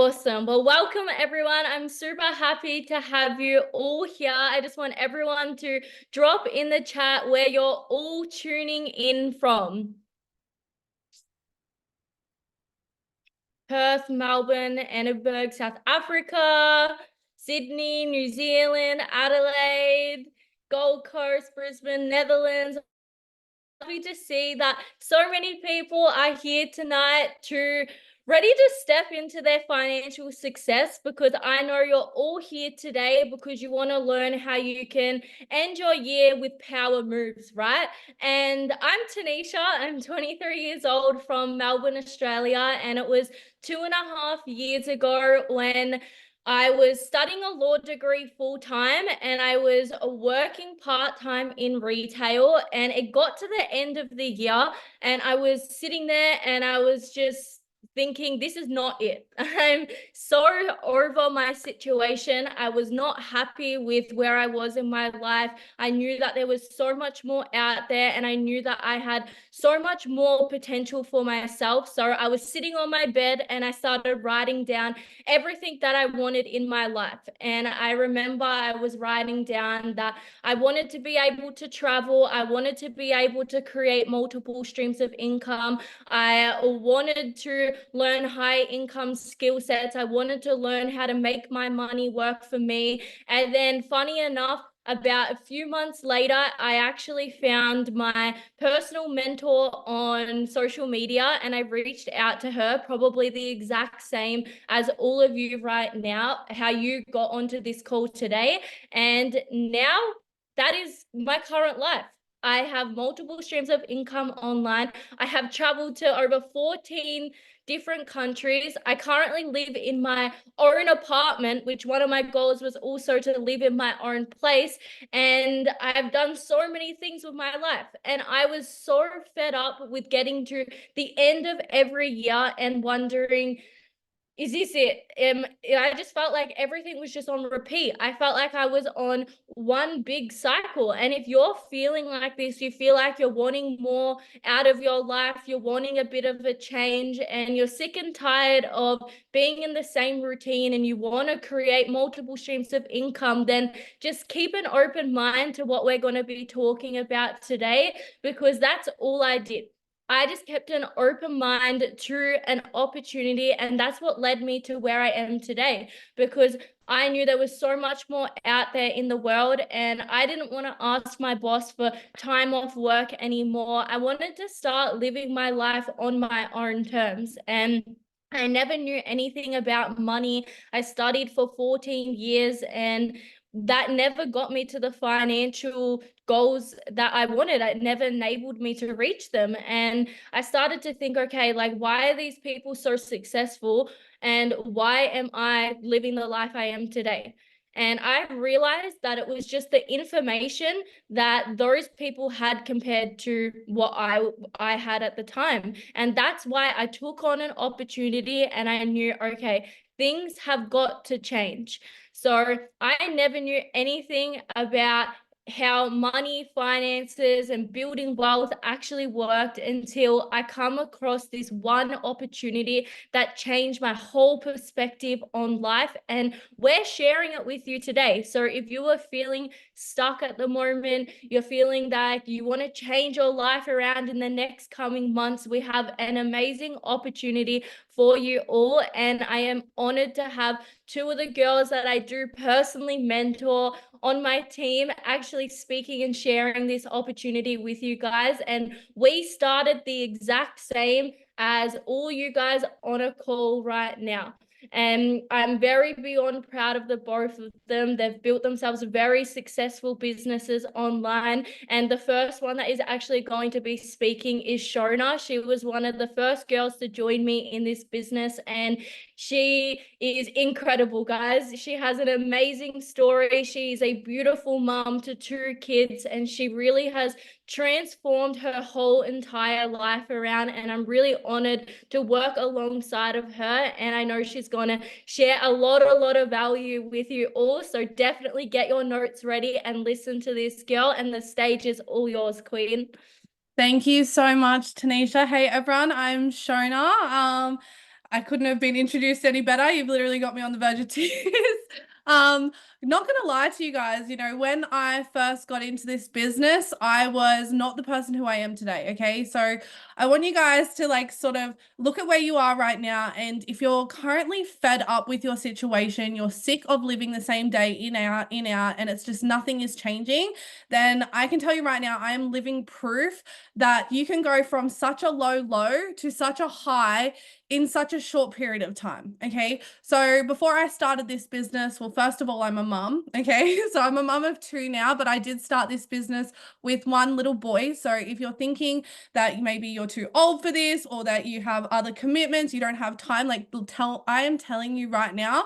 Awesome. Well, welcome everyone. I'm super happy to have you all here. I just want everyone to drop in the chat where you're all tuning in from. Perth, Melbourne, Edinburgh, South Africa, Sydney, New Zealand, Adelaide, Gold Coast, Brisbane, Netherlands. Happy to see that so many people are here tonight to ready to step into their financial success, because I know you're all here today because you want to learn how you can end your year with power moves, right? And I'm Tanisha. I'm 23 years old from Melbourne, Australia, and it was 2.5 years ago when I was studying a law degree full time and I was working part time in retail. And it got to the end of the year and I was sitting there and I was just thinking, this is not it. I'm so over my situation. I was not happy with where I was in my life. I knew that there was so much more out there and I knew that I had so much more potential for myself. So I was sitting on my bed and I started writing down everything that I wanted in my life. And I remember I was writing down that I wanted to be able to travel. I wanted to be able to create multiple streams of income. I wanted to learn high income skill sets. I wanted to learn how to make my money work for me. And then, funny enough, about a few months later, I actually found my personal mentor on social media and I reached out to her, probably the exact same as all of you right now, how you got onto this call today. And now that is my current life. I have multiple streams of income online. I have traveled to over 14 different countries. I currently live in my own apartment, which one of my goals was also to live in my own place. And I've done so many things with my life. And I was so fed up with getting to the end of every year and wondering, is this it? I just felt like everything was just on repeat. I felt like I was on one big cycle. And if you're feeling like this, you feel like you're wanting more out of your life, you're wanting a bit of a change, and you're sick and tired of being in the same routine and you want to create multiple streams of income, then just keep an open mind to what we're going to be talking about today, because that's all I did. I just kept an open mind to an opportunity, and that's what led me to where I am today, because I knew there was so much more out there in the world and I didn't want to ask my boss for time off work anymore. I wanted to start living my life on my own terms, and I never knew anything about money. I studied for 14 years and that never got me to the financial goals that I wanted. It never enabled me to reach them. And I started to think, okay, like, why are these people so successful? And why am I living the life I am today? And I realized that it was just the information that those people had compared to what I had at the time. And that's why I took on an opportunity and I knew, okay, things have got to change. So I never knew anything about how money, finances, and building wealth actually worked until I come across this one opportunity that changed my whole perspective on life. And we're sharing it with you today. So if you are feeling stuck at the moment, you're feeling that you want to change your life around in the next coming months, we have an amazing opportunity for you all. And I am honored to have two of the girls that I do personally mentor on my team actually speaking and sharing this opportunity with you guys. And we started the exact same as all you guys on a call right now. And I'm very beyond proud of the both of them. They've built themselves very successful businesses online. And the first one that is actually going to be speaking is Shona. She was one of the first girls to join me in this business. And she is incredible, guys. She has an amazing story. She's a beautiful mom to two kids, and she really has transformed her whole entire life around. And I'm really honored to work alongside of her. And I know she's going to share a lot of value with you all. So definitely get your notes ready and listen to this girl. And the stage is all yours, Queen. Thank you so much, Tanisha. Hey, everyone, I'm Shona. I couldn't have been introduced any better. You've literally got me on the verge of tears. Um, Not gonna lie to you guys, when I first got into this business, I was not the person who I am today. Okay. So I want you guys to like sort of look at where you are right now. And if you're currently fed up with your situation, you're sick of living the same day in out, and it's just nothing is changing, then I can tell you right now, I am living proof that you can go from such a low to such a high in such a short period of time. Okay. So before I started this business, well, first of all, I'm a mum. Okay. So I'm a mum of two now, but I did start this business with one little boy. So if you're thinking that maybe you're too old for this or that you have other commitments, you don't have time, I am telling you right now,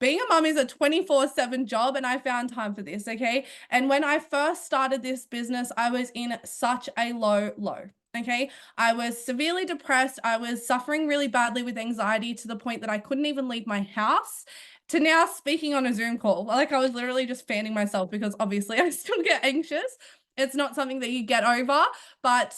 being a mum is a 24/7 job, and I found time for this. Okay. And when I first started this business, I was in such a low. Okay. I was severely depressed. I was suffering really badly with anxiety to the point that I couldn't even leave my house, to now speaking on a Zoom call. Like I was literally just fanning myself because obviously I still get anxious. It's not something that you get over, but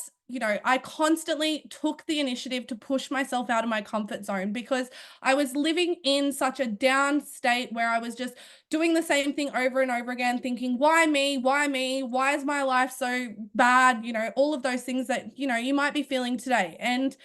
I constantly took the initiative to push myself out of my comfort zone because I was living in such a down state where I was just doing the same thing over and over again, thinking, why me? Why me? Why is my life so bad? All of those things that, you might be feeling today. And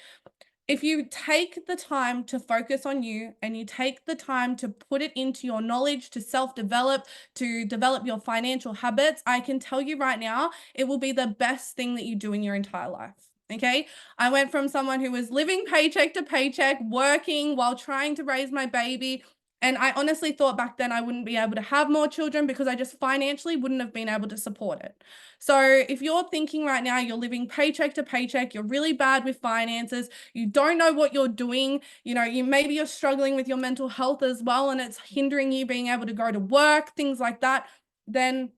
if you take the time to focus on you and you take the time to put it into your knowledge, to self-develop, to develop your financial habits, I can tell you right now, it will be the best thing that you do in your entire life. Okay. I went from someone who was living paycheck to paycheck, working while trying to raise my baby. And I honestly thought back then I wouldn't be able to have more children because I just financially wouldn't have been able to support it. So if you're thinking right now, you're living paycheck to paycheck, you're really bad with finances, you don't know what you're doing, maybe you're struggling with your mental health as well, and it's hindering you being able to go to work, things like that, then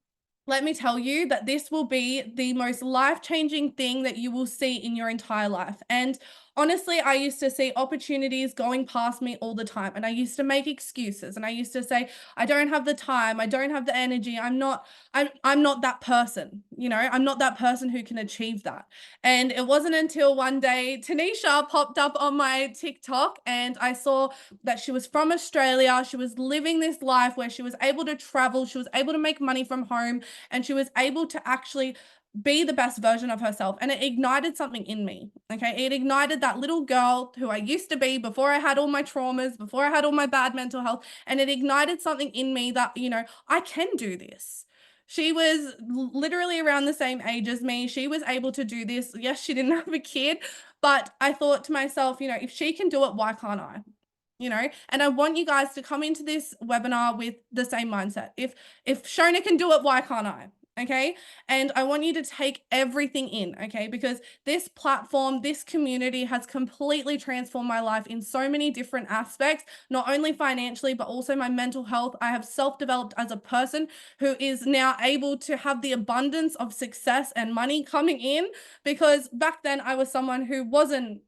let me tell you that this will be the most life-changing thing that you will see in your entire life. And honestly, I used to see opportunities going past me all the time, and I used to make excuses, and I used to say, I don't have the time, I don't have the energy, I'm not that person, I'm not that person who can achieve that. And it wasn't until one day Tanisha popped up on my TikTok and I saw that she was from Australia. She was living this life where she was able to travel, she was able to make money from home, and she was able to actually be the best version of herself. And it ignited something in me. Okay. It ignited that little girl who I used to be before I had all my traumas, before I had all my bad mental health. And it ignited something in me that, I can do this. She was literally around the same age as me. She was able to do this. Yes, she didn't have a kid, but I thought to myself, if she can do it, why can't I? And I want you guys to come into this webinar with the same mindset. If Shona can do it, why can't I? Okay. And I want you to take everything in, okay? Because this platform, this community has completely transformed my life in so many different aspects, not only financially, but also my mental health. I have self-developed as a person who is now able to have the abundance of success and money coming in, because back then I was someone who wasn't,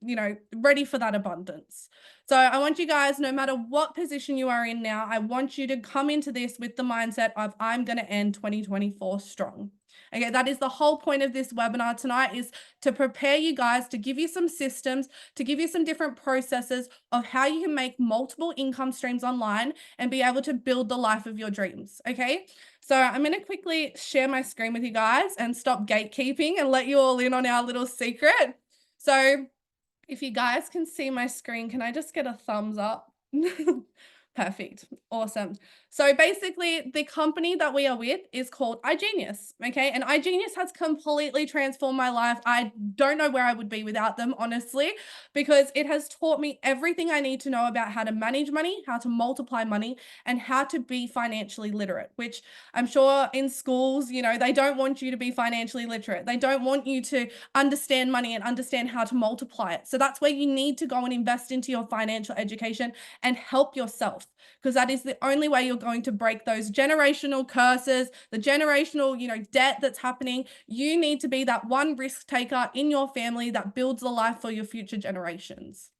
ready for that abundance. So I want you guys, no matter what position you are in now, I want you to come into this with the mindset of I'm going to end 2024 strong. Okay, that is the whole point of this webinar tonight, is to prepare you guys, to give you some systems, to give you some different processes of how you can make multiple income streams online and be able to build the life of your dreams. Okay, so I'm going to quickly share my screen with you guys and stop gatekeeping and let you all in on our little secret. So if you guys can see my screen, can I just get a thumbs up? Perfect. Awesome. So basically, the company that we are with is called Igenius. Okay. And Igenius has completely transformed my life. I don't know where I would be without them, honestly, because it has taught me everything I need to know about how to manage money, how to multiply money, and how to be financially literate, which I'm sure in schools, they don't want you to be financially literate. They don't want you to understand money and understand how to multiply it. So that's where you need to go and invest into your financial education and help yourself, because that is the only way you're going to break those generational curses, the generational, debt that's happening. You need to be that one risk taker in your family that builds a life for your future generations.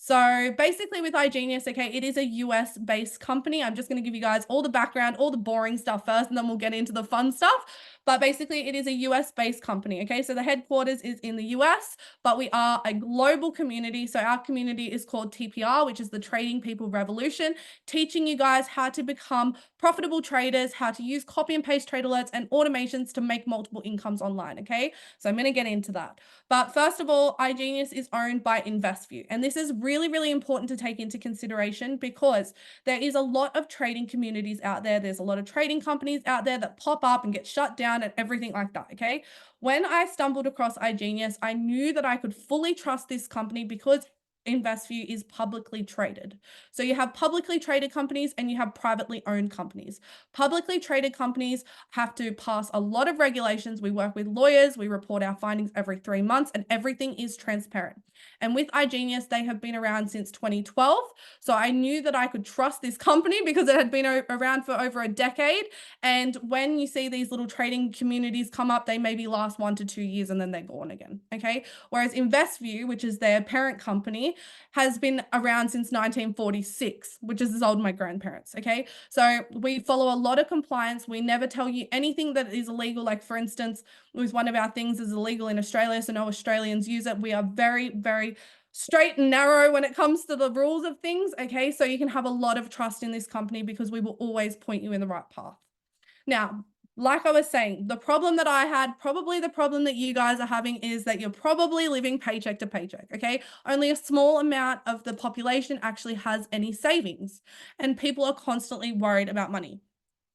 So basically with Igenius, okay, it is a US based company. I'm just going to give you guys all the background, all the boring stuff first, and then we'll get into the fun stuff. But basically it is a US based company. Okay, so the headquarters is in the US, but we are a global community. So our community is called TPR, which is the Trading People Revolution, teaching you guys how to become profitable traders, how to use copy and paste trade alerts and automations to make multiple incomes online. Okay, so I'm going to get into that. But first of all, Igenius is owned by InvestView. And this is really, really important to take into consideration because there is a lot of trading communities out there. There's a lot of trading companies out there that pop up and get shut down and everything like that, okay? When I stumbled across Igenius, I knew that I could fully trust this company because InvestView is publicly traded. So you have publicly traded companies and you have privately owned companies. Publicly traded companies have to pass a lot of regulations. We work with lawyers, we report our findings every 3 months, and everything is transparent. And with Igenius, they have been around since 2012. So I knew that I could trust this company because it had been around for over a decade. And when you see these little trading communities come up, they maybe last 1 to 2 years and then they're gone again. Okay. Whereas InvestView, which is their parent company, has been around since 1946, which is as old as my grandparents. Okay. So we follow a lot of compliance. We never tell you anything that is illegal. Like, for instance, with one of our things is illegal in Australia, so no Australians use it. We are very, very straight and narrow when it comes to the rules of things. Okay. So you can have a lot of trust in this company because we will always point you in the right path. Now, like I was saying, the problem that I had, probably the problem that you guys are having, is that you're probably living paycheck to paycheck, okay? Only a small amount of the population actually has any savings, and people are constantly worried about money.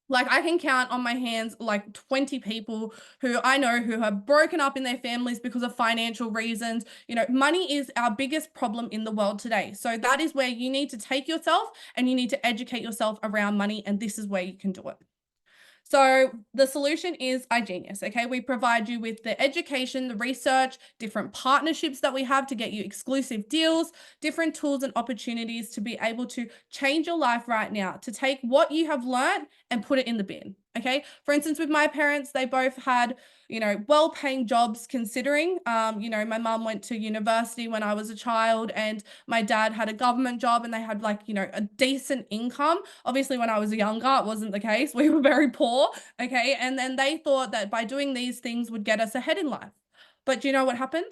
Like, I can count on my hands like 20 people who I know who have broken up in their families because of financial reasons. You know, money is our biggest problem in the world today. So that is where you need to take yourself and you need to educate yourself around money, and this is where you can do it. So the solution is Igenius, okay? We provide you with the education, the research, different partnerships that we have to get you exclusive deals, different tools and opportunities to be able to change your life right now, to take what you have learned and put it in the bin, okay? For instance, with my parents, they both had, you know, well-paying jobs considering, you know, my mum went to university when I was a child and my dad had a government job and they had, like, you know, a decent income. Obviously, when I was younger, it wasn't the case. We were very poor, okay? And then they thought that by doing these things would get us ahead in life. But do you know what happened?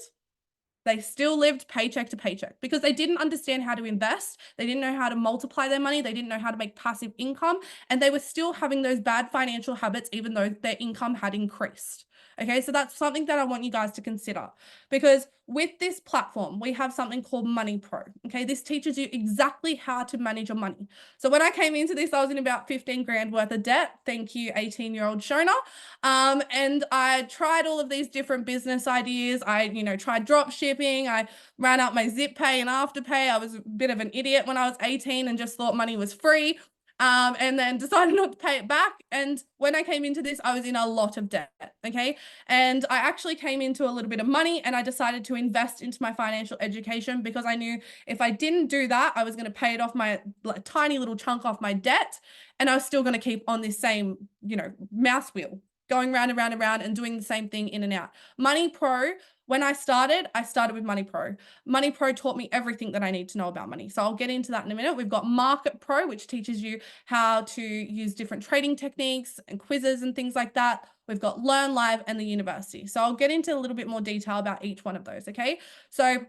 They still lived paycheck to paycheck because they didn't understand how to invest. They didn't know how to multiply their money. They didn't know how to make passive income. And they were still having those bad financial habits, even though their income had increased. Okay, so that's something that I want you guys to consider, because with this platform, we have something called Money Pro. Okay, this teaches you exactly how to manage your money. So when I came into this, I was in about 15 grand worth of debt. Thank you, 18-year-old Shona. And I tried all of these different business ideas. I, you know, tried drop shipping. I ran up my Zip Pay and Afterpay. I was a bit of an idiot when I was 18 and just thought money was free. And then decided not to pay it back. And when I came into this, I was in a lot of debt, okay? And I actually came into a little bit of money and I decided to invest into my financial education because I knew if I didn't do that, I was going to pay it off, my like, tiny little chunk off my debt, and I was still going to keep on this same, you know, mouse wheel, going round and round and round and doing the same thing in and out. Money Pro, when I started with Money Pro. Money Pro taught me everything that I need to know about money. So I'll get into that in a minute. We've got Market Pro, which teaches you how to use different trading techniques and quizzes and things like that. We've got Learn Live and the university. So I'll get into a little bit more detail about each one of those, okay? So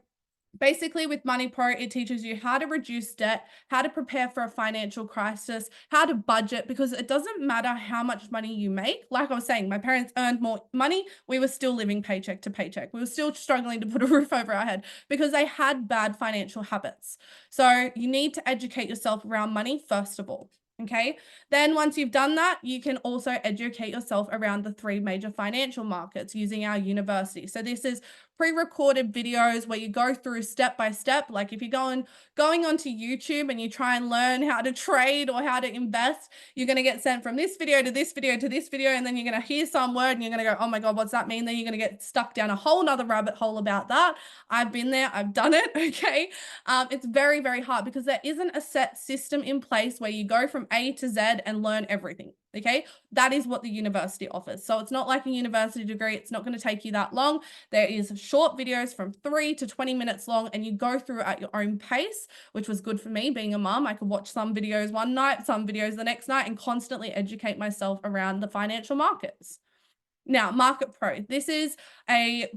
basically, with Money Pro, it teaches you how to reduce debt, how to prepare for a financial crisis, how to budget, because it doesn't matter how much money you make. Like I was saying, my parents earned more money. We were still living paycheck to paycheck. We were still struggling to put a roof over our head because they had bad financial habits. So you need to educate yourself around money, first of all. Okay. Then once you've done that, you can also educate yourself around the 3 major financial markets using our university. So this is pre-recorded videos where you go through step by step. Like if you're going onto YouTube and you try and learn how to trade or how to invest, you're going to get sent from this video to this video to this video, and then you're going to hear some word and you're going to go, oh my God, what's that mean? Then you're going to get stuck down a whole nother rabbit hole about that. I've been there, I've done it. Okay. It's very, very hard because there isn't a set system in place where you go from A to Z and learn everything. Okay, that is what the university offers. So it's not like a university degree. It's not going to take you that long. There is short videos from 3 to 20 minutes long, and you go through at your own pace, which was good for me being a mum. I could watch some videos one night, some videos the next night, and constantly educate myself around the financial markets. Now, Market Pro, this is a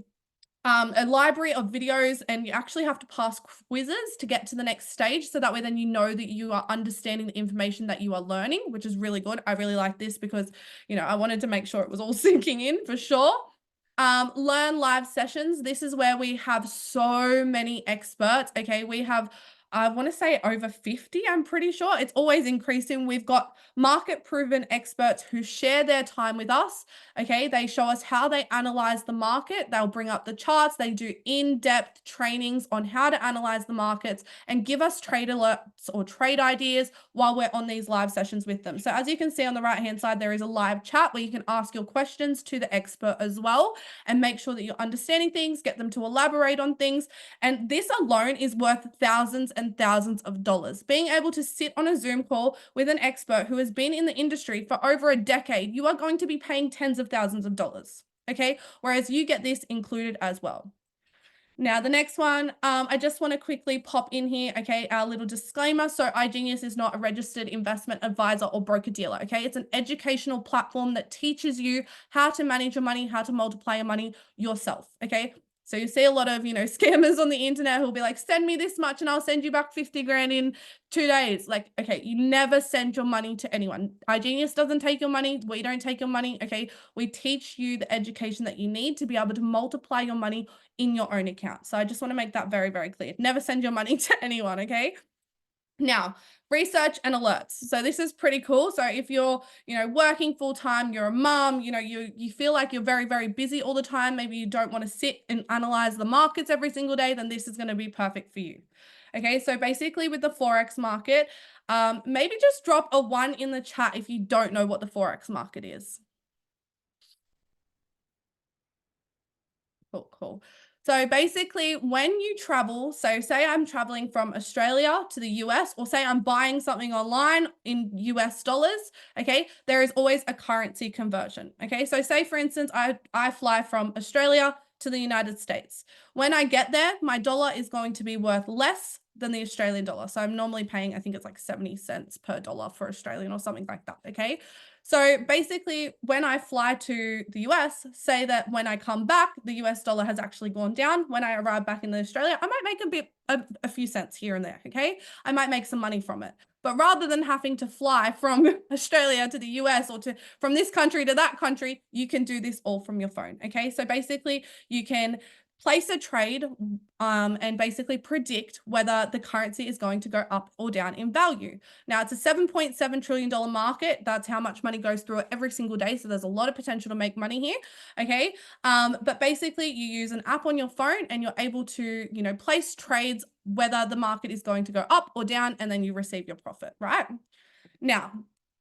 library of videos, and you actually have to pass quizzes to get to the next stage. So that way then you know that you are understanding the information that you are learning, which is really good. I really like this because, I wanted to make sure it was all sinking in for sure. Learn live sessions. This is where we have so many experts. Okay, we have, I want to say over 50, I'm pretty sure. It's always increasing. We've got market proven experts who share their time with us. Okay, they show us how they analyze the market. They'll bring up the charts. They do in-depth trainings on how to analyze the markets and give us trade alerts or trade ideas while we're on these live sessions with them. So as you can see on the right-hand side, there is a live chat where you can ask your questions to the expert as well and make sure that you're understanding things, get them to elaborate on things. And this alone is worth thousands and thousands of dollars. Being able to sit on a Zoom call with an expert who has been in the industry for over a decade, you are going to be paying tens of thousands of dollars. Okay, whereas you get this included as well. Now, the next one, I just want to quickly pop in here, okay, our little disclaimer. So Igenius is not a registered investment advisor or broker-dealer, okay? It's an educational platform that teaches you how to manage your money, how to multiply your money yourself, okay? So you see a lot of, scammers on the internet who'll be like, send me this much and I'll send you back 50 grand in 2 days. Like, okay, you never send your money to anyone. Igenius doesn't take your money. We don't take your money, okay? We teach you the education that you need to be able to multiply your money in your own account. So I just want to make that very, very clear. Never send your money to anyone, okay? Now, research and alerts. So this is pretty cool. So if you're, working full time, you're a mom, you feel like you're very, very busy all the time. Maybe you don't want to sit and analyze the markets every single day, then this is going to be perfect for you. Okay, so basically with the Forex market, maybe just drop a 1 in the chat if you don't know what the Forex market is. Cool. So basically when you travel, so say I'm traveling from Australia to the US, or say I'm buying something online in US dollars, okay, there is always a currency conversion. Okay, so say for instance, I fly from Australia to the United States. When I get there, my dollar is going to be worth less than the Australian dollar. So I'm normally paying, I think it's like 70 cents per dollar for Australian or something like that. Okay. So basically, when I fly to the US, say that when I come back, the US dollar has actually gone down. When I arrive back in Australia, I might make a few cents here and there, okay? I might make some money from it. But rather than having to fly from Australia to the US or from this country to that country, you can do this all from your phone, okay? So basically, you can place a trade and basically predict whether the currency is going to go up or down in value. Now, it's a $7.7 trillion market. That's how much money goes through it every single day. So there's a lot of potential to make money here. Okay. But basically, you use an app on your phone and you're able to, place trades whether the market is going to go up or down, and then you receive your profit, right? Now,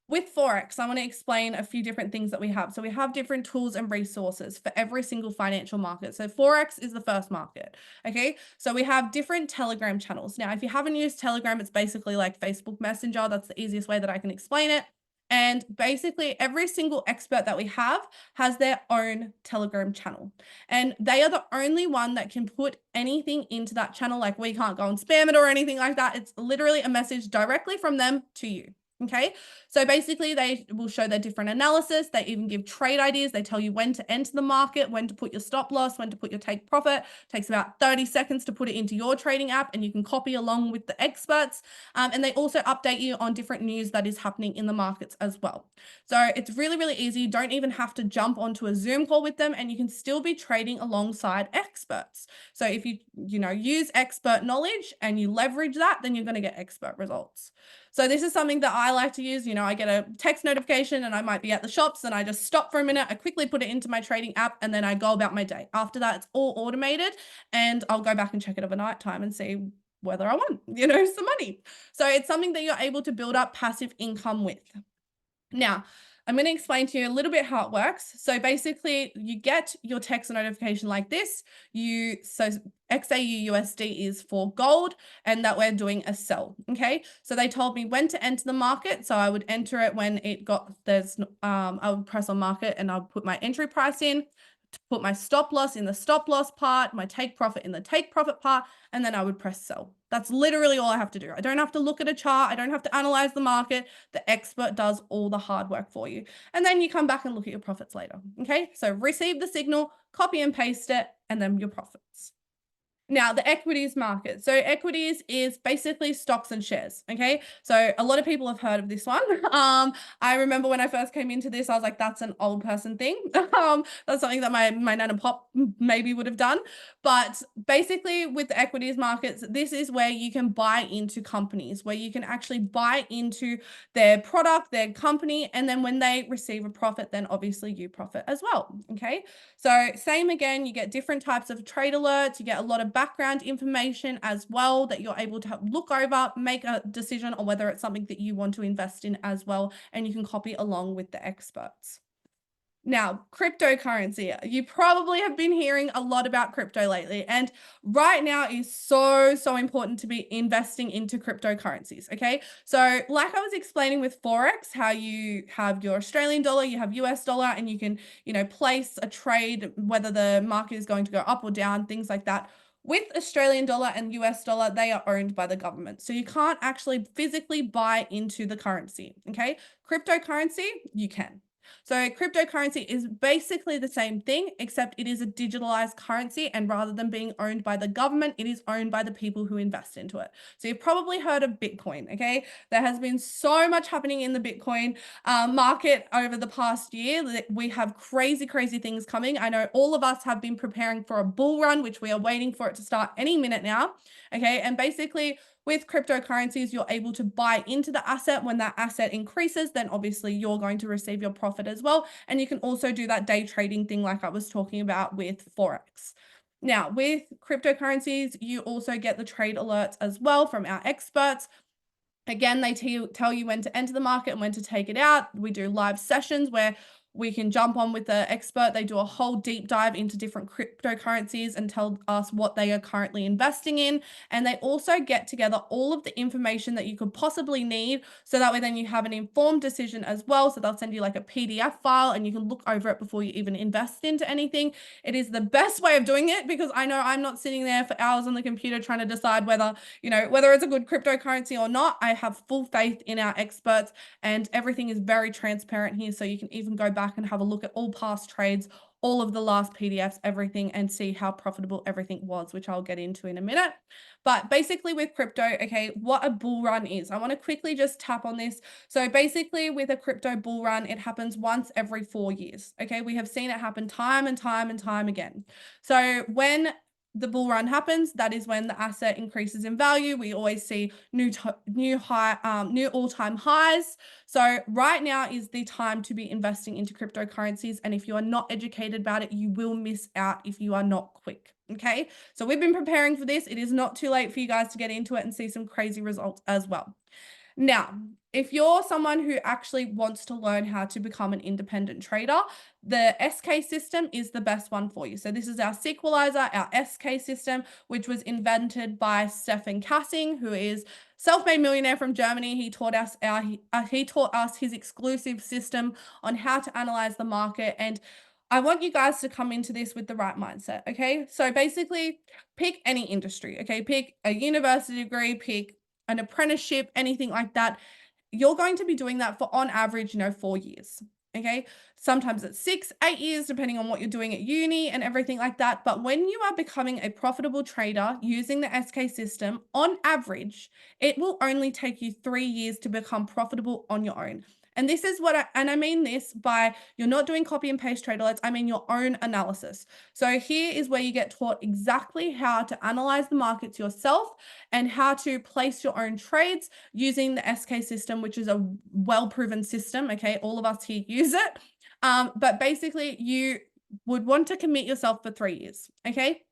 with Forex, I want to explain a few different things that we have. So we have different tools and resources for every single financial market. So Forex is the first market. Okay. So we have different Telegram channels. Now, if you haven't used Telegram, it's basically like Facebook Messenger. That's the easiest way that I can explain it. And basically every single expert that we have has their own Telegram channel. And they are the only one that can put anything into that channel. Like we can't go and spam it or anything like that. It's literally a message directly from them to you. Okay, so basically they will show their different analysis. They even give trade ideas. They tell you when to enter the market, when to put your stop loss, when to put your take profit. It takes about 30 seconds to put it into your trading app, and you can copy along with the experts. And they also update you on different news that is happening in the markets as well. So it's really, really easy. You don't even have to jump onto a Zoom call with them, and you can still be trading alongside experts. So if you use expert knowledge and you leverage that, then you're going to get expert results. So this is something that I like to use. I get a text notification and I might be at the shops and I just stop for a minute. I quickly put it into my trading app and then I go about my day. After that, it's all automated and I'll go back and check it overnight time and see whether I won, some money. So it's something that you're able to build up passive income with. Now, I'm going to explain to you a little bit how it works. So basically you get your text notification like this. So XAU USD is for gold and that we're doing a sell. Okay. So they told me when to enter the market. So I would enter it when it got, I would press on market and I'll put my entry price in, to put my stop loss in the stop loss part, my take profit in the take profit part, and then I would press sell. That's literally all I have to do. I don't have to look at a chart. I don't have to analyze the market. The expert does all the hard work for you. And then you come back and look at your profits later. Okay. So receive the signal, copy and paste it, and then your profits. Now, the equities market. So equities is basically stocks and shares. Okay. So a lot of people have heard of this one. I remember when I first came into this, I was like, that's an old person thing. That's something that my nan and pop maybe would have done. But basically with the equities markets, this is where you can buy into companies, where you can actually buy into their product, their company. And then when they receive a profit, then obviously you profit as well. Okay. So same again, you get different types of trade alerts. You get a lot of background information as well that you're able to look over, make a decision on whether it's something that you want to invest in as well. And you can copy along with the experts. Now, cryptocurrency. You probably have been hearing a lot about crypto lately, and right now is so important to be investing into cryptocurrencies. Okay. So like I was explaining with Forex, how you have your Australian dollar, you have US dollar, and you can, place a trade, whether the market is going to go up or down, things like that. With Australian dollar and US dollar, they are owned by the government. So you can't actually physically buy into the currency. Okay. Cryptocurrency, you can. So cryptocurrency is basically the same thing, except it is a digitalized currency. And rather than being owned by the government, it is owned by the people who invest into it. So you've probably heard of Bitcoin. Okay. There has been so much happening in the Bitcoin market over the past year that we have crazy things coming. I know all of us have been preparing for a bull run, which we are waiting for it to start any minute now. Okay. And basically, with cryptocurrencies, you're able to buy into the asset. When that asset increases, then obviously you're going to receive your profit as well. And you can also do that day trading thing like I was talking about with Forex. Now, with cryptocurrencies, you also get the trade alerts as well from our experts. Again, they tell you when to enter the market and when to take it out. We do live sessions where we can jump on with the expert. They do a whole deep dive into different cryptocurrencies and tell us what they are currently investing in. And they also get together all of the information that you could possibly need. So that way then you have an informed decision as well. So they'll send you like a PDF file and you can look over it before you even invest into anything. It is the best way of doing it because I know I'm not sitting there for hours on the computer trying to decide whether it's a good cryptocurrency or not. I have full faith in our experts and everything is very transparent here. So you can even go back and have a look at all past trades, all of the last PDFs, everything, and see how profitable everything was, which I'll get into in a minute. But basically with crypto, okay, what a bull run is. I want to quickly just tap on this. So basically with a crypto bull run, it happens once every 4 years. Okay, we have seen it happen time and time again. So when the bull run happens, that is when the asset increases in value. We always see new all-time highs. So right now is the time to be investing into cryptocurrencies. And if you are not educated about it, you will miss out if you are not quick. Okay. So we've been preparing for this. It is not too late for you guys to get into it and see some crazy results as well. Now, if you're someone who actually wants to learn how to become an independent trader, the SK system is the best one for you. So this is our sequelizer, our SK system, which was invented by Stefan Kassing, who is self-made millionaire from Germany. He taught us his exclusive system on how to analyze the market. And I want you guys to come into this with the right mindset. Okay. So basically pick any industry. Okay. Pick a university degree, pick an apprenticeship, anything like that. You're going to be doing that for on average, 4 years. Okay. Sometimes it's 6, 8 years, depending on what you're doing at uni and everything like that. But when you are becoming a profitable trader using the SK system, on average, it will only take you 3 years to become profitable on your own. And this is I mean this by you're not doing copy and paste trade alerts. I mean your own analysis. So here is where you get taught exactly how to analyze the markets yourself and how to place your own trades using the SK system, which is a well-proven system. Okay. All of us here use it. But basically you would want to commit yourself for 3 years. Okay.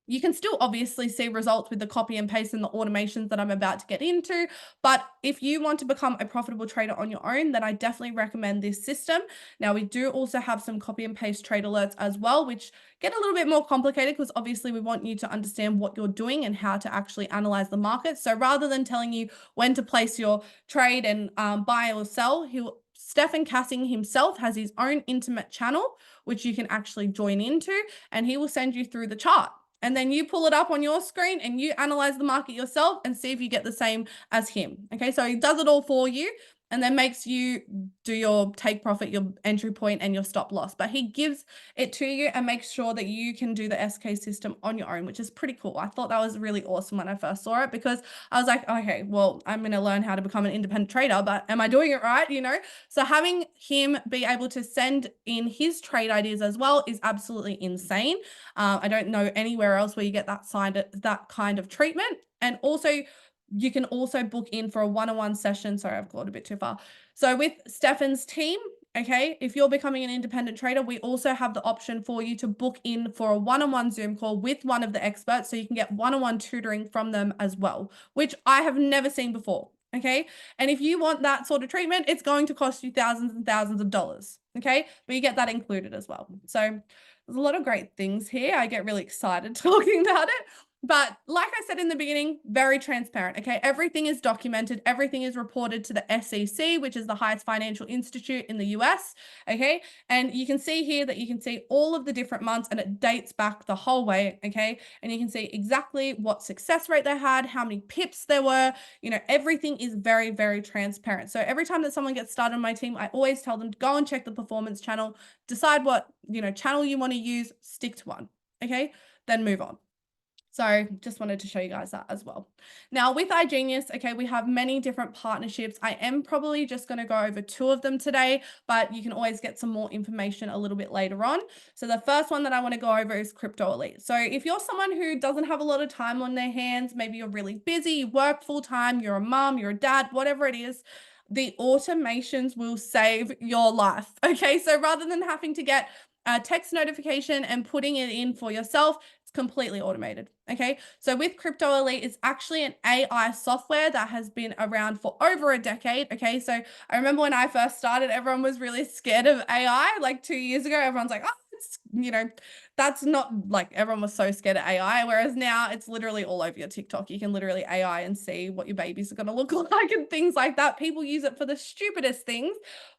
You can still obviously see results with the copy and paste and the automations that I'm about to get into. But if you want to become a profitable trader on your own, then I definitely recommend this system. Now, we do also have some copy and paste trade alerts as well, which get a little bit more complicated because obviously we want you to understand what you're doing and how to actually analyze the market. So rather than telling you when to place your trade and buy or sell, Stefan Cassing himself has his own intimate channel, which you can actually join into, and he will send you through the chart. And then you pull it up on your screen and you analyze the market yourself and see if you get the same as him. Okay, so he does it all for you and then makes you do your take profit, your entry point, and your stop loss. But he gives it to you and makes sure that you can do the SK system on your own, which is pretty cool. I thought that was really awesome when I first saw it, because I was like, okay, well, I'm going to learn how to become an independent trader, but am I doing it right? You know, so having him be able to send in his trade ideas as well is absolutely insane. I don't know anywhere else where you get that kind of treatment. And also, you can also book in for a one-on-one session. Sorry, I've gone a bit too far. So with Stefan's team, okay, if you're becoming an independent trader, we also have the option for you to book in for a one-on-one Zoom call with one of the experts, so you can get one-on-one tutoring from them as well, which I have never seen before. Okay, and if you want that sort of treatment, it's going to cost you thousands and thousands of dollars. Okay, but you get that included as well. So there's a lot of great things here. I get really excited talking about it. But like I said in the beginning, very transparent, okay? Everything is documented. Everything is reported to the SEC, which is the highest financial institute in the US, okay? And you can see here that you can see all of the different months, and it dates back the whole way, okay? And you can see exactly what success rate they had, how many pips there were. You know, everything is very, very transparent. So every time that someone gets started on my team, I always tell them to go and check the performance channel, decide what, you know, channel you want to use, stick to one, okay? Then move on. So just wanted to show you guys that as well. Now with Igenius, okay, we have many different partnerships. I am probably just going to go over 2 of them today, but you can always get some more information a little bit later on. So the first one that I want to go over is Crypto Elite. So if you're someone who doesn't have a lot of time on their hands, maybe you're really busy, you work full time, you're a mom, you're a dad, whatever it is, the automations will save your life. Okay, so rather than having to get a text notification and putting it in for yourself, it's completely automated. Okay, so with Crypto Elite, it's actually an AI software that has been around for over a decade. Okay, so I remember when I first started, everyone was really scared of AI. Like 2 years ago, everyone's like, oh, it's, you know, that's not, like, everyone was so scared of AI. Whereas now it's literally all over your TikTok. You can literally AI and see what your babies are going to look like and things like that. People use it for the stupidest things.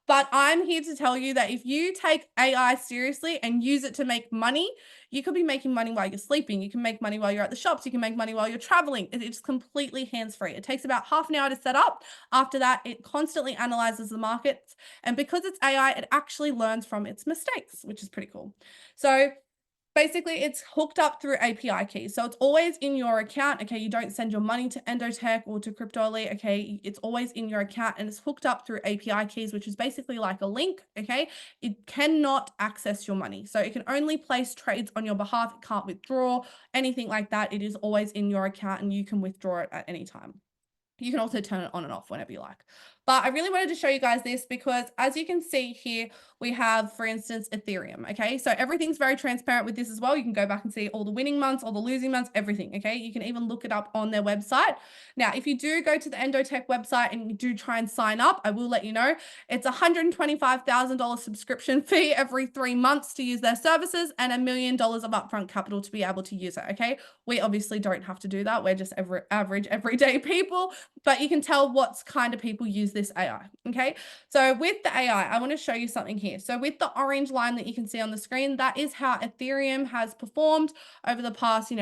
But I'm here to tell you that if you take AI seriously and use it to make money, you could be making money while you're sleeping. You can make money while you're at the shops. You can make money while you're traveling. It's completely hands-free. It takes about half an hour to set up. After that, it constantly analyzes the markets. And because it's AI, it actually learns from its mistakes, which is pretty cool. So basically, it's hooked up through API keys. So it's always in your account. Okay, you don't send your money to Endotech or to Crypto Elite. Okay, it's always in your account, and it's hooked up through API keys, which is basically like a link. Okay, it cannot access your money. So it can only place trades on your behalf. It can't withdraw, anything like that. It is always in your account, and you can withdraw it at any time. You can also turn it on and off whenever you like. But I really wanted to show you guys this because, as you can see here, we have, for instance, Ethereum. Okay, so everything's very transparent with this as well. You can go back and see all the winning months, all the losing months, everything. Okay, you can even look it up on their website. Now, if you do go to the Endotech website and you do try and sign up, I will let you know it's a $125,000 subscription fee every 3 months to use their services, and $1 million of upfront capital to be able to use it. Okay, we obviously don't have to do that. We're just average, everyday people, but you can tell what kind of people use this AI. Okay, so with the AI, I want to show you something here. So with the orange line that you can see on the screen, that is how Ethereum has performed over the past,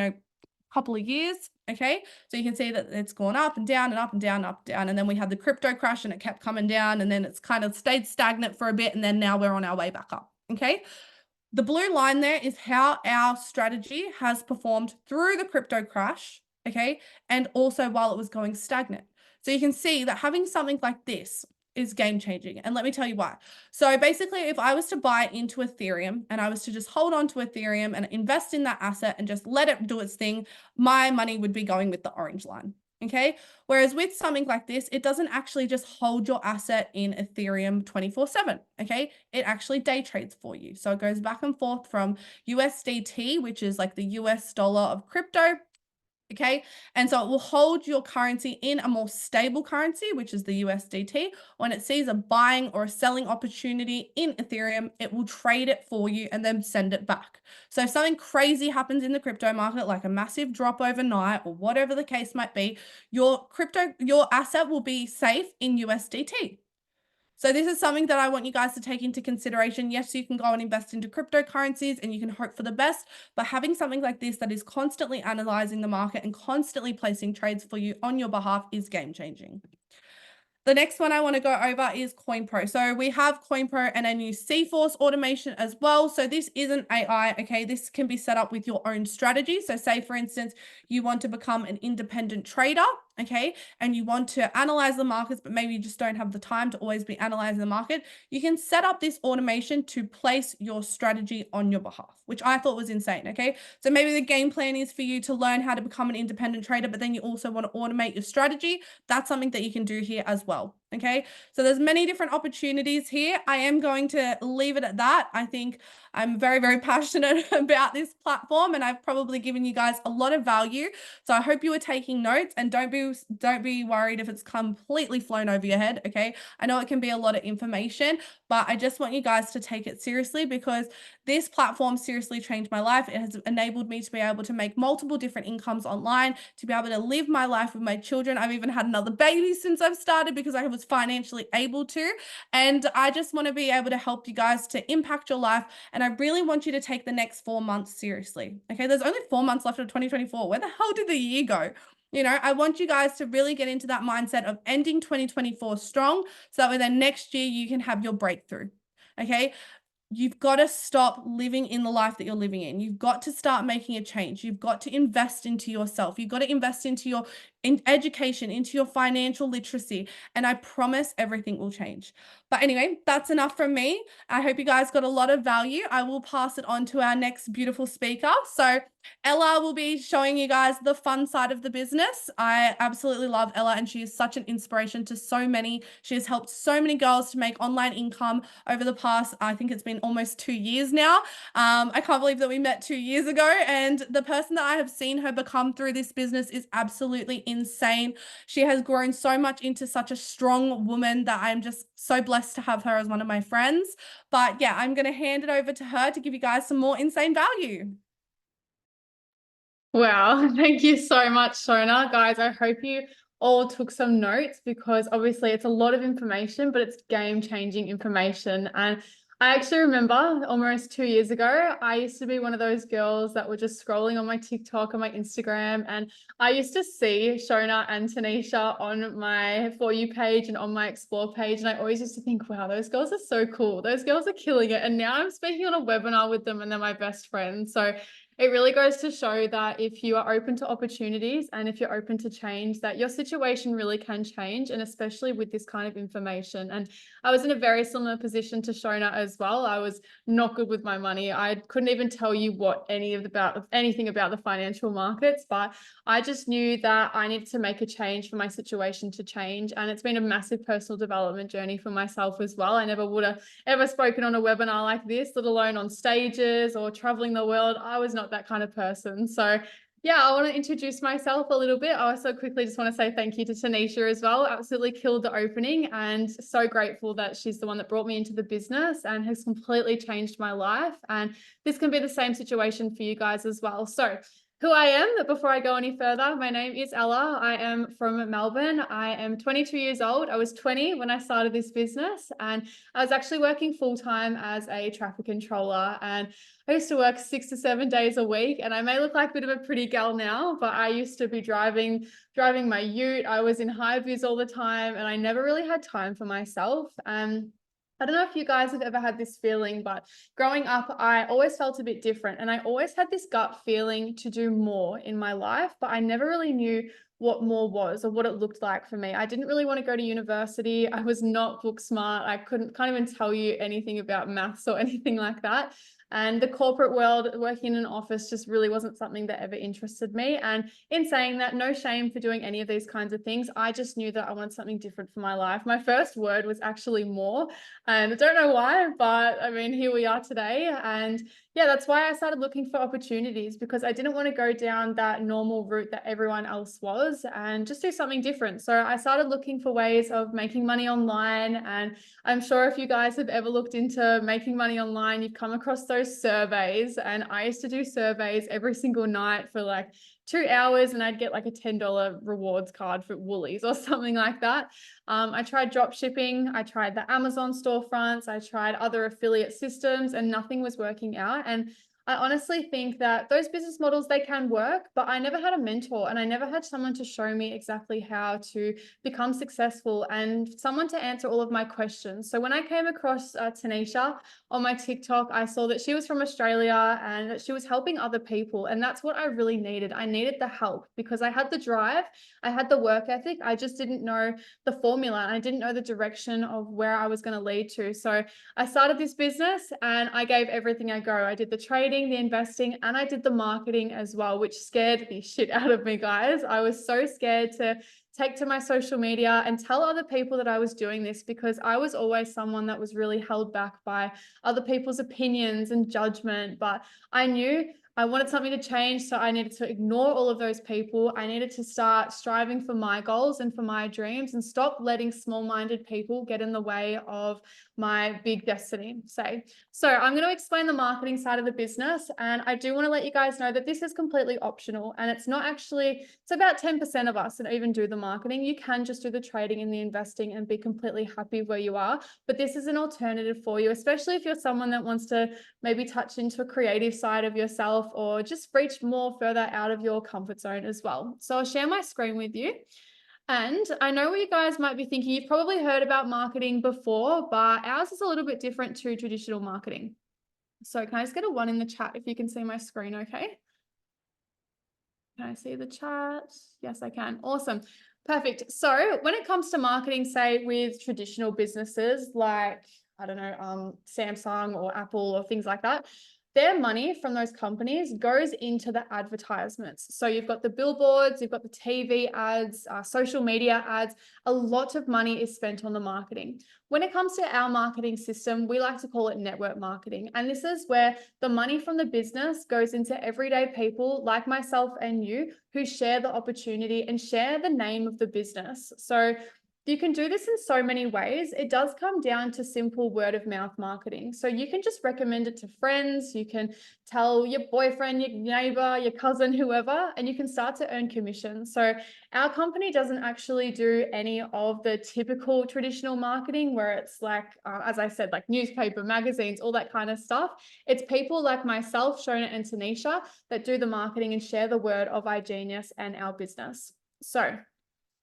couple of years. Okay, so you can see that it's gone up and down and up and down and up and down, and then we had the crypto crash and it kept coming down, and then it's kind of stayed stagnant for a bit, and then now we're on our way back up. Okay, the blue line there is how our strategy has performed through the crypto crash, okay, and also while it was going stagnant. So you can see that having something like this is game changing. And let me tell you why. So basically, if I was to buy into Ethereum and I was to just hold on to Ethereum and invest in that asset and just let it do its thing, my money would be going with the orange line. Okay. Whereas with something like this, it doesn't actually just hold your asset in Ethereum 24/7. Okay. It actually day trades for you. So it goes back and forth from USDT, which is like the US dollar of crypto. Okay. And so it will hold your currency in a more stable currency, which is the USDT. When it sees a buying or a selling opportunity in Ethereum, it will trade it for you and then send it back. So if something crazy happens in the crypto market, like a massive drop overnight or whatever the case might be, your asset will be safe in USDT. So this is something that I want you guys to take into consideration. Yes, you can go and invest into cryptocurrencies and you can hope for the best, but having something like this that is constantly analyzing the market and constantly placing trades for you on your behalf is game changing. The next one I want to go over is CoinPro. So we have CoinPro and a new CForce automation as well. So this isn't AI, okay? This can be set up with your own strategy. So say, for instance, you want to become an independent trader, okay? And you want to analyze the markets, but maybe you just don't have the time to always be analyzing the market. You can set up this automation to place your strategy on your behalf, which I thought was insane, okay? So maybe the game plan is for you to learn how to become an independent trader, but then you also want to automate your strategy. That's something that you can do here as well. Okay, so there's many different opportunities here. I am going to leave it at that. I think I'm very, very passionate about this platform, and I've probably given you guys a lot of value. So I hope you are taking notes, and don't be worried if it's completely flown over your head. Okay, I know it can be a lot of information, but I just want you guys to take it seriously, because this platform seriously changed my life. It has enabled me to be able to make multiple different incomes online, to be able to live my life with my children. I've even had another baby since I've started because I was financially able to. And I just want to be able to help you guys to impact your life. And I really want you to take the next 4 months seriously. Okay, there's only 4 months left of 2024. Where the hell did the year go? You know, I want you guys to really get into that mindset of ending 2024 strong, so that way then next year you can have your breakthrough. Okay, you've got to stop living in the life that you're living in. You've got to start making a change. You've got to invest into yourself. You've got to invest into your education, into your financial literacy. And I promise everything will change. But anyway, that's enough from me. I hope you guys got a lot of value. I will pass it on to our next beautiful speaker. So Ella will be showing you guys the fun side of the business. I absolutely love Ella, and she is such an inspiration to so many. She has helped so many girls to make online income over the past, I think it's been almost 2 years now. I can't believe that we met 2 years ago, and the person that I have seen her become through this business is absolutely insane. She has grown so much into such a strong woman that I'm just so blessed to have her as one of my friends. But yeah, I'm going to hand it over to her to give you guys some more insane value. Wow, thank you so much, Shona. Guys, I hope you all took some notes, because obviously it's a lot of information, but it's game-changing information. And I actually remember almost 2 years ago, I used to be one of those girls that were just scrolling on my TikTok and my Instagram, and I used to see Shona and Tanisha on my For You page and on my Explore page, and I always used to think, wow, those girls are so cool. Those girls are killing it. And now I'm speaking on a webinar with them, and they're my best friends. So it really goes to show that if you are open to opportunities and if you're open to change, that your situation really can change, and especially with this kind of information. And I was in a very similar position to Shona as well. I was not good with my money. I couldn't even tell you anything about the financial markets, but I just knew that I needed to make a change for my situation to change. And it's been a massive personal development journey for myself as well. I never would have ever spoken on a webinar like this, let alone on stages or traveling the world. I was not that kind of person. So yeah, I want to introduce myself a little bit. I also quickly just want to say thank you to Tanisha as well. Absolutely killed the opening, and so grateful that she's the one that brought me into the business and has completely changed my life. And this can be the same situation for you guys as well. So who I am, but before I go any further, my name is Ella. I am from Melbourne. I am 22 years old. I was 20 when I started this business, and I was actually working full-time as a traffic controller, and I used to work 6 to 7 days a week. And I may look like a bit of a pretty gal now, but I used to be driving my ute. I was in high vis all the time, and I never really had time for myself. I don't know if you guys have ever had this feeling, but growing up, I always felt a bit different, and I always had this gut feeling to do more in my life, but I never really knew what more was or what it looked like for me. I didn't really want to go to university. I was not book smart. Can't even tell you anything about maths or anything like that. And the corporate world, working in an office, just really wasn't something that ever interested me. And in saying that, no shame for doing any of these kinds of things. I just knew that I wanted something different for my life. My first word was actually more, and I don't know why, but I mean, here we are today. And yeah, that's why I started looking for opportunities, because I didn't want to go down that normal route that everyone else was and just do something different. So I started looking for ways of making money online. And I'm sure if you guys have ever looked into making money online, you've come across those surveys. And I used to do surveys every single night for like 2 hours, and I'd get like a $10 rewards card for Woolies or something like that. I tried drop shipping. I tried the Amazon storefronts. I tried other affiliate systems, and nothing was working out. And I honestly think that those business models, they can work, but I never had a mentor, and I never had someone to show me exactly how to become successful and someone to answer all of my questions. So when I came across Tanisha on my TikTok, I saw that she was from Australia and that she was helping other people. And that's what I really needed. I needed the help because I had the drive, I had the work ethic. I just didn't know the formula. I didn't know the direction of where I was going to lead to. So I started this business and I gave everything I go. I did the trading, the investing, and I did the marketing as well, which scared the shit out of me, guys. I was so scared to take to my social media and tell other people that I was doing this, because I was always someone that was really held back by other people's opinions and judgment. But I knew I wanted something to change, so I needed to ignore all of those people. I needed to start striving for my goals and for my dreams and stop letting small-minded people get in the way of my big destiny, say. So I'm going to explain the marketing side of the business, and I do want to let you guys know that this is completely optional, and it's not actually, it's about 10% of us that even do the marketing. You can just do the trading and the investing and be completely happy where you are, but this is an alternative for you, especially if you're someone that wants to maybe touch into a creative side of yourself or just reach more further out of your comfort zone as well. So I'll share my screen with you. And I know what you guys might be thinking. You've probably heard about marketing before, but ours is a little bit different to traditional marketing. So can I just get a 1 in the chat if you can see my screen okay? Can I see the chat? Yes, I can. Awesome. Perfect. So when it comes to marketing, say with traditional businesses like, I don't know, Samsung or Apple or things like that, their money from those companies goes into the advertisements. So you've got the billboards, you've got the TV ads, social media ads. A lot of money is spent on the marketing. When it comes to our marketing system, we like to call it network marketing. And this is where the money from the business goes into everyday people like myself and you who share the opportunity and share the name of the business. So you can do this in so many ways. It does come down to simple word of mouth marketing. So you can just recommend it to friends. You can tell your boyfriend, your neighbor, your cousin, whoever, and you can start to earn commission. So our company doesn't actually do any of the typical traditional marketing where it's like, as I said, like newspaper, magazines, all that kind of stuff. It's people like myself, Shona and Tanisha, that do the marketing and share the word of Igenius and our business. So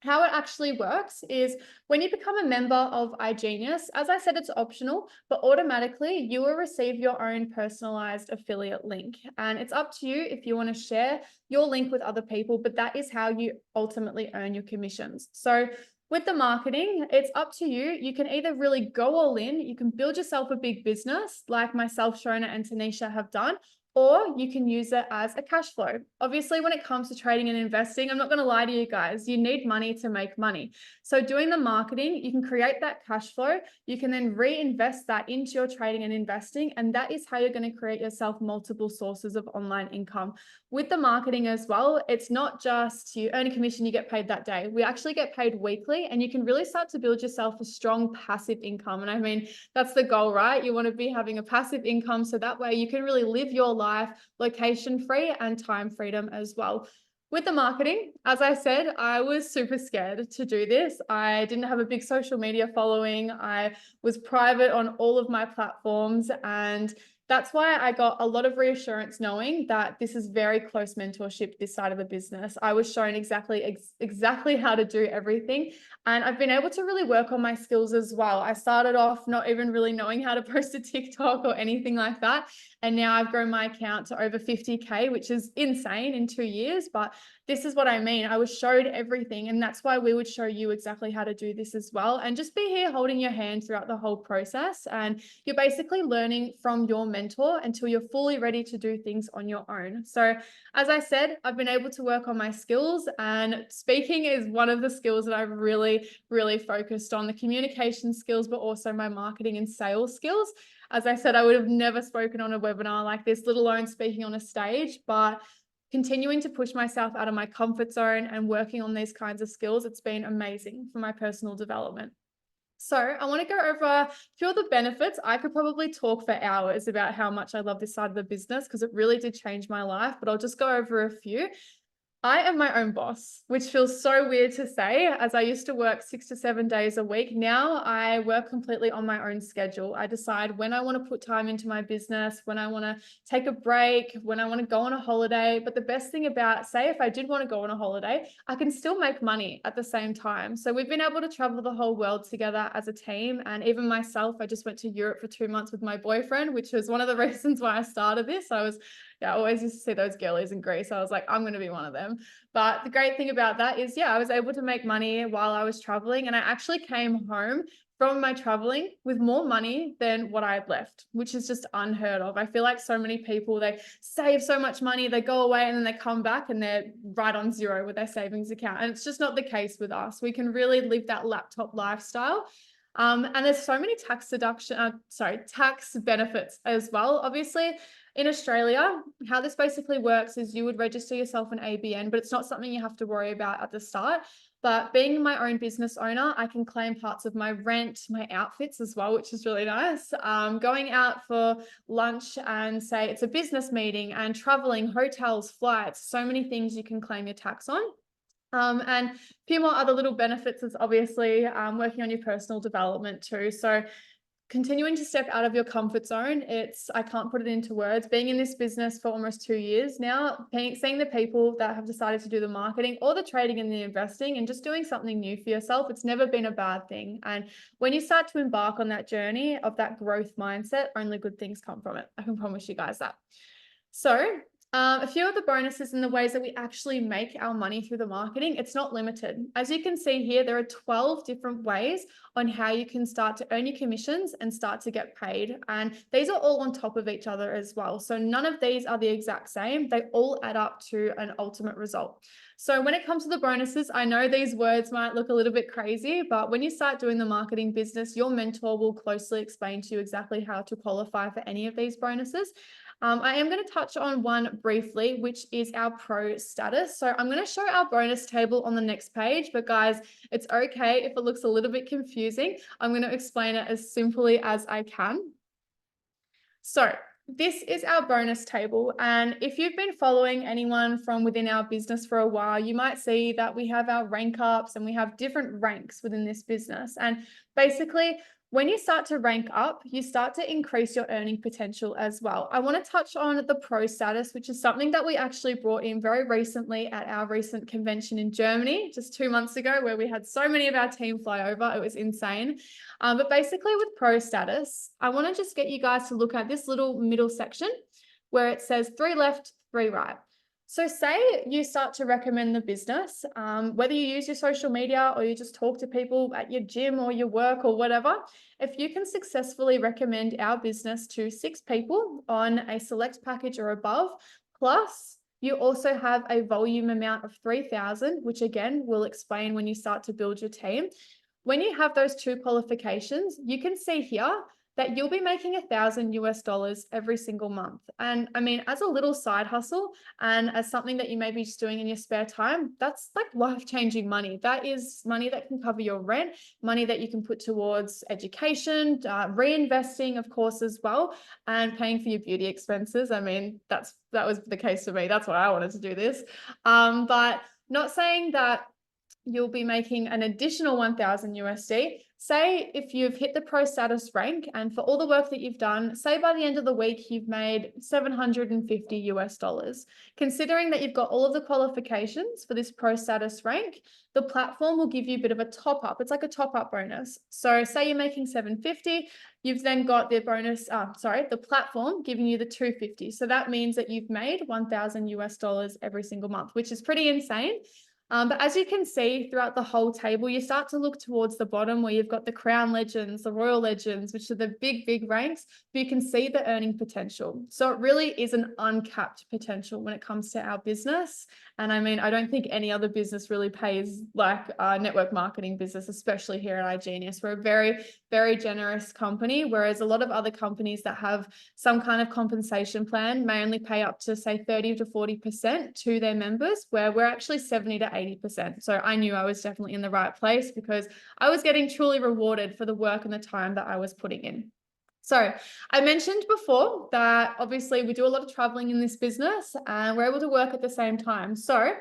how it actually works is when you become a member of Igenius, as I said, it's optional, but automatically you will receive your own personalized affiliate link. And it's up to you if you want to share your link with other people, but that is how you ultimately earn your commissions. So with the marketing, it's up to you. You can either really go all in, you can build yourself a big business like myself, Shona, and Tanisha have done, or you can use it as a cash flow. Obviously, when it comes to trading and investing, I'm not going to lie to you guys, you need money to make money. So doing the marketing, you can create that cash flow. You can then reinvest that into your trading and investing. And that is how you're going to create yourself multiple sources of online income. With the marketing as well, it's not just you earn a commission, you get paid that day. We actually get paid weekly, and you can really start to build yourself a strong passive income. And I mean, that's the goal, right? You want to be having a passive income so that way you can really live your life location free and time freedom as well. With the marketing, as I said, I was super scared to do this. I didn't have a big social media following. I was private on all of my platforms, and that's why I got a lot of reassurance knowing that this is very close mentorship, this side of the business. I was shown exactly how to do everything. And I've been able to really work on my skills as well. I started off not even really knowing how to post a TikTok or anything like that. And now I've grown my account to over 50K, which is insane in 2 years. But this is what I mean. I was showed everything. And that's why we would show you exactly how to do this as well. And just be here holding your hand throughout the whole process. And you're basically learning from your mentor until you're fully ready to do things on your own. So as I said, I've been able to work on my skills, and speaking is one of the skills that I've really, really focused on, the communication skills, but also my marketing and sales skills. As I said, I would have never spoken on a webinar like this, let alone speaking on a stage, but continuing to push myself out of my comfort zone and working on these kinds of skills, it's been amazing for my personal development. So I want to go over a few of the benefits. I could probably talk for hours about how much I love this side of the business because it really did change my life, but I'll just go over a few. I am my own boss, which feels so weird to say, as I used to work 6 to 7 days a week. Now I work completely on my own schedule. I decide when I want to put time into my business, when I want to take a break, when I want to go on a holiday. But the best thing about, say, if I did want to go on a holiday, I can still make money at the same time. So we've been able to travel the whole world together as a team. And even myself, I just went to Europe for 2 months with my boyfriend, which was one of the reasons why I started this. I always used to see those girlies in Greece. I was like, I'm going to be one of them. But the great thing about that is, I was able to make money while I was traveling. And I actually came home from my traveling with more money than what I had left, which is just unheard of. I feel like so many people, they save so much money, they go away and then they come back and they're right on zero with their savings account. And it's just not the case with us. We can really live that laptop lifestyle. And there's so many tax benefits as well. Obviously, in Australia, how this basically works is you would register yourself an ABN, but it's not something you have to worry about at the start. But being my own business owner, I can claim parts of my rent, my outfits as well, which is really nice. Going out for lunch and say it's a business meeting, and traveling, hotels, flights, so many things you can claim your tax on. And a few more other little benefits is obviously working on your personal development too. So continuing to step out of your comfort zone, I can't put it into words. Being in this business for almost 2 years now, seeing the people that have decided to do the marketing or the trading and the investing and just doing something new for yourself, it's never been a bad thing. And when you start to embark on that journey of that growth mindset, only good things come from it. I can promise you guys that. So a few of the bonuses and the ways that we actually make our money through the marketing, it's not limited. As you can see here, there are 12 different ways on how you can start to earn your commissions and start to get paid. And these are all on top of each other as well. So none of these are the exact same. They all add up to an ultimate result. So when it comes to the bonuses, I know these words might look a little bit crazy, but when you start doing the marketing business, your mentor will closely explain to you exactly how to qualify for any of these bonuses. I am going to touch on one briefly, which is our pro status. So I'm going to show our bonus table on the next page, but guys, it's okay if it looks a little bit confusing. I'm going to explain it as simply as I can. So this is our bonus table. And if you've been following anyone from within our business for a while, you might see that we have our rank ups and we have different ranks within this business. And basically, when you start to rank up, you start to increase your earning potential as well. I want to touch on the pro status, which is something that we actually brought in very recently at our recent convention in Germany, just 2 months ago, where we had so many of our team fly over. It was insane. But basically with pro status, I want to just get you guys to look at this little middle section where it says 3 left, 3 right. So say you start to recommend the business, whether you use your social media or you just talk to people at your gym or your work or whatever, if you can successfully recommend our business to 6 people on a select package or above, plus you also have a volume amount of 3,000, which again, we'll explain when you start to build your team. When you have those 2 qualifications, you can see here that you'll be making $1,000 every single month. And I mean, as a little side hustle and as something that you may be just doing in your spare time, that's like life-changing money. That is money that can cover your rent, money that you can put towards education, reinvesting, of course, as well, and paying for your beauty expenses. I mean, that was the case for me. That's why I wanted to do this. But not saying that you'll be making an additional $1,000. Say if you've hit the pro status rank and for all the work that you've done, say by the end of the week, you've made $750. Considering that you've got all of the qualifications for this pro status rank, the platform will give you a bit of a top up. It's like a top up bonus. So say you're making $750, you've then got the bonus, the platform giving you the $250. So that means that you've made $1,000 every single month, which is pretty insane. But as you can see throughout the whole table, you start to look towards the bottom where you've got the Crown Legends, the Royal Legends, which are the big ranks, but you can see the earning potential. So it really is an uncapped potential when it comes to our business. And I mean, I don't think any other business really pays like a network marketing business, especially here at Igenius. We're a very generous company, whereas a lot of other companies that have some kind of compensation plan may only pay up to say 30 to 40% to their members, where we're actually 70 to 80%. So I knew I was definitely in the right place because I was getting truly rewarded for the work and the time that I was putting in. So I mentioned before that obviously we do a lot of traveling in this business and we're able to work at the same time. So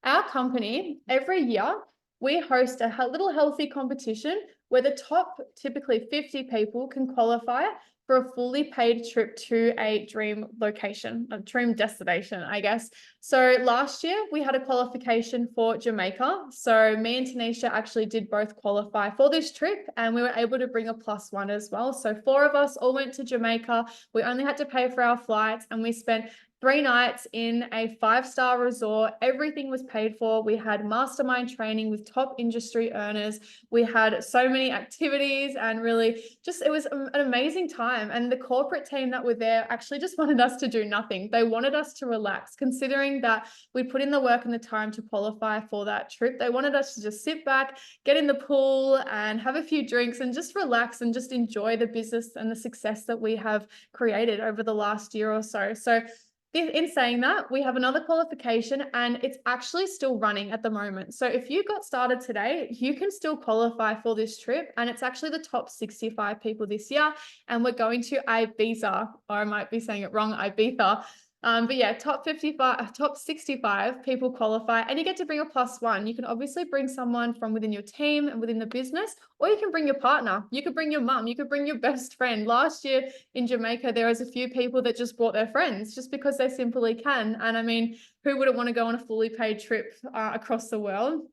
our company, every year, we host a little healthy competition where the top typically 50 people can qualify for a fully paid trip to a dream location, a dream destination, I guess. So last year we had a qualification for Jamaica. So me and Tanisha actually did both qualify for this trip and we were able to bring a +1 as well. So 4 of us all went to Jamaica. We only had to pay for our flights and we spent 3 nights in a 5-star resort. Everything was paid for. We had mastermind training with top industry earners. We had so many activities and really just, it was an amazing time. And the corporate team that were there actually just wanted us to do nothing. They wanted us to relax, considering that we put in the work and the time to qualify for that trip. They wanted us to just sit back, get in the pool and have a few drinks and just relax and just enjoy the business and the success that we have created over the last year or so. So in saying that, we have another qualification and it's actually still running at the moment. So if you got started today, you can still qualify for this trip. And it's actually the top 65 people this year. And we're going to Ibiza, or I might be saying it wrong, Ibiza. But yeah, top 65 people qualify and you get to bring a +1. You can obviously bring someone from within your team and within the business, or you can bring your partner. You could bring your mum, you could bring your best friend. Last year in Jamaica, there was a few people that just brought their friends just because they simply can. And I mean, who wouldn't want to go on a fully paid trip across the world?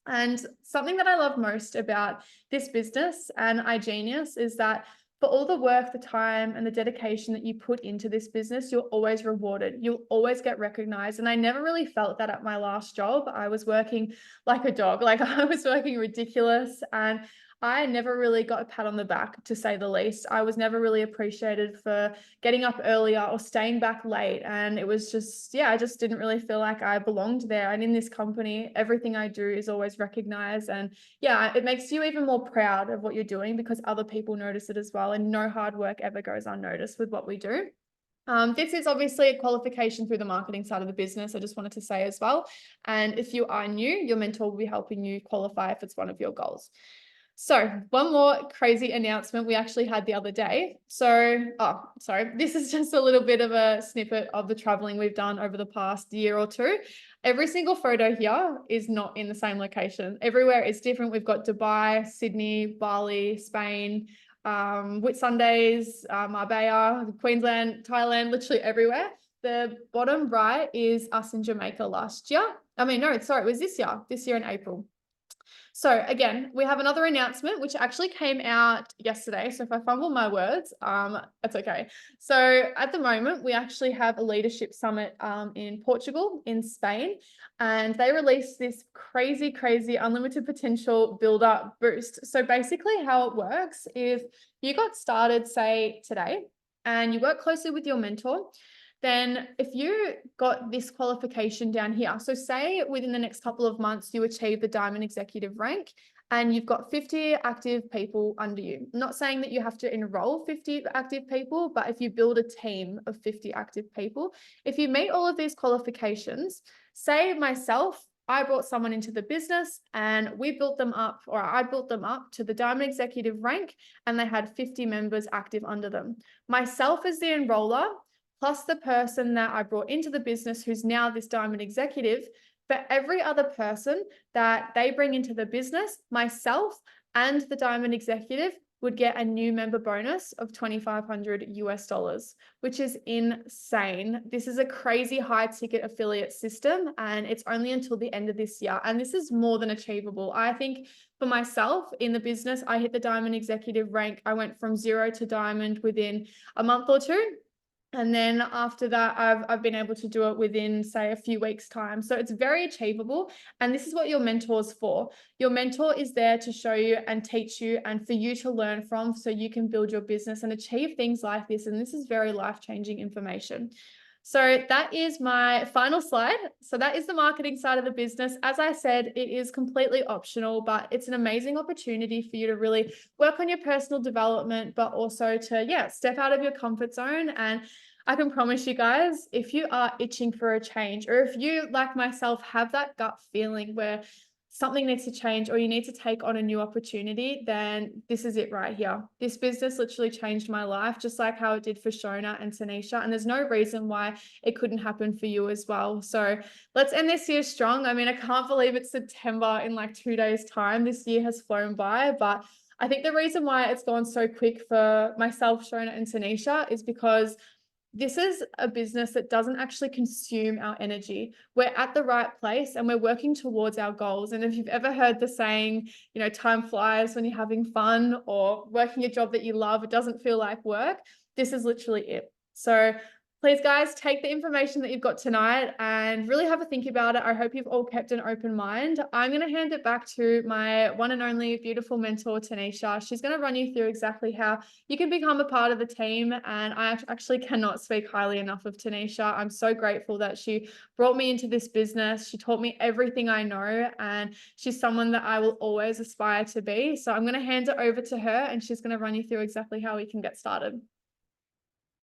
And something that I love most about this business and Igenius is that for all the work, the time, and the dedication that you put into this business, you're always rewarded. You'll always get recognized. And I never really felt that at my last job. I was working like a dog, like I was working ridiculous. And I never really got a pat on the back, to say the least. I was never really appreciated for getting up earlier or staying back late. And it was just, yeah, I just didn't really feel like I belonged there. And in this company, everything I do is always recognized. And yeah, it makes you even more proud of what you're doing because other people notice it as well. And no hard work ever goes unnoticed with what we do. This is obviously a qualification through the marketing side of the business. I just wanted to say as well. And if you are new, your mentor will be helping you qualify if it's one of your goals. So one more crazy announcement we actually had the other day. So, this is just a little bit of a snippet of the traveling we've done over the past year or two. Every single photo here is not in the same location. Everywhere is different. We've got Dubai, Sydney, Bali, Spain, Whitsundays, Marbella, Queensland, Thailand, literally everywhere. The bottom right is us in Jamaica last year. It was this year in April. So again, we have another announcement, which actually came out yesterday. So if I fumble my words, that's okay. So at the moment, we actually have a leadership summit in Portugal, in Spain, and they released this crazy unlimited potential builder boost. So basically how it works, if you got started, say today, and you work closely with your mentor, then if you got this qualification down here, so say within the next couple of months, you achieve the Diamond Executive rank and you've got 50 active people under you. I'm not saying that you have to enroll 50 active people, but if you build a team of 50 active people, if you meet all of these qualifications, say myself, I brought someone into the business and we built them up, or I built them up to the Diamond Executive rank and they had 50 members active under them. Myself as the enroller, plus the person that I brought into the business who's now this Diamond Executive, for every other person that they bring into the business, myself and the Diamond Executive would get a new member bonus of $2,500, which is insane. This is a crazy high ticket affiliate system and it's only until the end of this year. And this is more than achievable. I think for myself in the business, I hit the Diamond Executive rank. I went from 0 to Diamond within a month or two. And then after that, I've been able to do it within, say, a few weeks' time. So it's very achievable. And this is what your mentor's for. Your mentor is there to show you and teach you and for you to learn from so you can build your business and achieve things like this. And this is very life-changing information. So that is my final slide. So that is the marketing side of the business. As I said, it is completely optional, but it's an amazing opportunity for you to really work on your personal development, but also to, yeah, step out of your comfort zone. And I can promise you guys, if you are itching for a change, or if you, like myself, have that gut feeling where something needs to change or you need to take on a new opportunity, then this is it right here. This business literally changed my life, just like how it did for Shona and Tanisha. And there's no reason why it couldn't happen for you as well. So let's end this year strong. I mean, I can't believe it's September in like 2 days' time. This year has flown by, but I think the reason why it's gone so quick for myself, Shona, and Tanisha is because this is a business that doesn't actually consume our energy. We're at the right place and we're working towards our goals. And if you've ever heard the saying, you know, time flies when you're having fun, or working a job that you love, it doesn't feel like work. This is literally it. So please, guys, take the information that you've got tonight and really have a think about it. I hope you've all kept an open mind. I'm going to hand it back to my one and only beautiful mentor, Tanisha. She's going to run you through exactly how you can become a part of the team. And I actually cannot speak highly enough of Tanisha. I'm so grateful that she brought me into this business. She taught me everything I know, and she's someone that I will always aspire to be. So I'm going to hand it over to her, and she's going to run you through exactly how we can get started.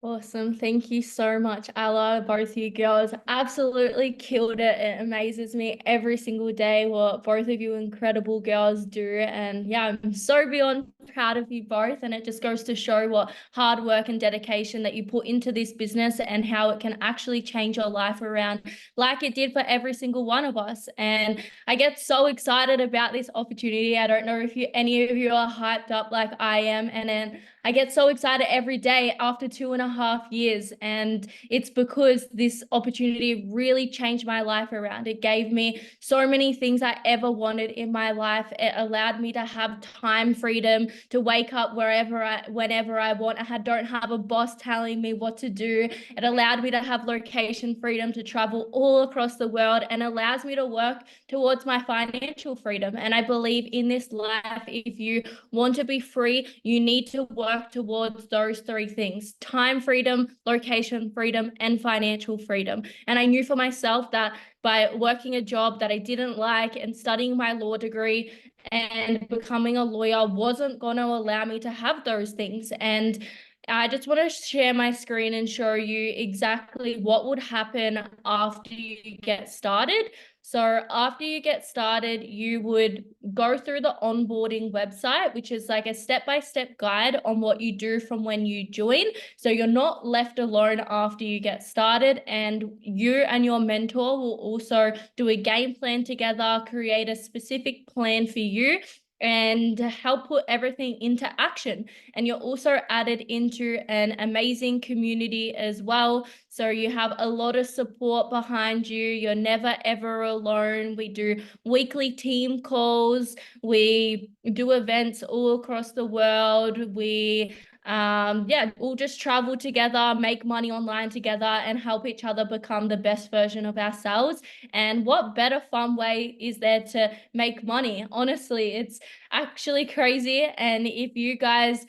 Awesome. Thank you so much, Ella. Both you girls absolutely killed it. It amazes me every single day what both of you incredible girls do. And yeah, I'm so beyond proud of you both. And it just goes to show what hard work and dedication that you put into this business and how it can actually change your life around like it did for every single one of us. And I get so excited about this opportunity. I don't know if any of you are hyped up like I am. And then I get so excited every day after 2.5 years. And it's because this opportunity really changed my life around. It gave me so many things I ever wanted in my life. It allowed me to have time freedom to wake up whenever I want. Don't have a boss telling me what to do. It allowed me to have location freedom to travel all across the world, and allows me to work towards my financial freedom. And I believe in this life, if you want to be free, you need to work towards those 3 things: time freedom, location freedom, and financial freedom. And I knew for myself that by working a job that I didn't like and studying my law degree and becoming a lawyer wasn't going to allow me to have those things. And I just want to share my screen and show you exactly what would happen after you get started. So after you get started, you would go through the onboarding website, which is like a step-by-step guide on what you do from when you join. So you're not left alone after you get started, and you and your mentor will also do a game plan together, create a specific plan for you, and help put everything into action. And you're also added into an amazing community as well. So you have a lot of support behind you. You're never ever alone. We do weekly team calls. We do events all across the world. We we'll just travel together, make money online together, and help each other become the best version of ourselves. And what better fun way is there to make money? Honestly, it's actually crazy. And if you guys